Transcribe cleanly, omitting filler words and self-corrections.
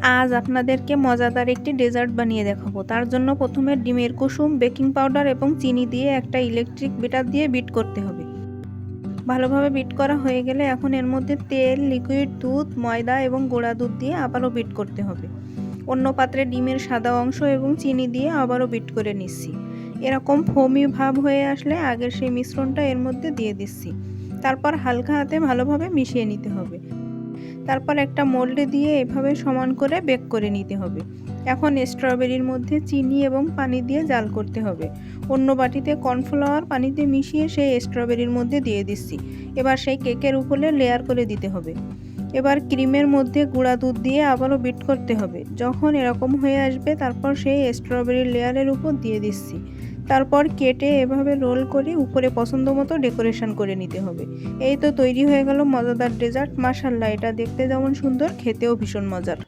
আজ আপনাদেরকে মজাদার একটি ডেজার্ট বানিয়ে দেখাবো। তার জন্য প্রথমে ডিমের কুসুম, বেকিং পাউডার এবং চিনি দিয়ে একটা ইলেকট্রিক বিটার দিয়ে বিট করতে হবে। ভালোভাবে বিট করা হয়ে গেলে এখন এর মধ্যে তেল, লিকুইড দুধ, ময়দা এবং গুঁড়া দুধ দিয়ে আবারও বিট করতে হবে। অন্য পাত্রে ডিমের সাদা অংশ এবং চিনি দিয়ে আবারও বিট করে নিচ্ছি। এরকম ফোমি ভাব হয়ে আসলে আগের সেই মিশ্রণটা এর মধ্যে দিয়ে দিচ্ছি। তারপর হালকা হাতে ভালোভাবে মিশিয়ে নিতে হবে। তারপর একটা মোল্ডে দিয়ে এভাবে সমান করে বেক করে নিতে হবে। এখন স্ট্রবেরির মধ্যে চিনি এবং পানি দিয়ে জাল করতে হবে। অন্য বাটিতে কর্নফ্লাওয়ার পানিতে মিশিয়ে সেই স্ট্রবেরির মধ্যে দিয়ে দিচ্ছি। এবার সেই কেকের উপরে লেয়ার করে দিতে হবে। এবার ক্রিমের মধ্যে গুঁড়া দুধ দিয়ে আবারও বিট করতে হবে। যখন এরকম হয়ে আসবে তারপর সেই স্ট্রবেরির লেয়ারের উপর দিয়ে দিচ্ছি। তারপর কেটে এভাবে রোল করে উপরে পছন্দ মতো ডেকোরেশন করে নিতে হবে। এই তো তৈরি হয়ে গেল মজাদার ডেজার্ট। মাশাআল্লাহ, এটা দেখতে যেমন সুন্দর, খেতেও ভীষণ মজার।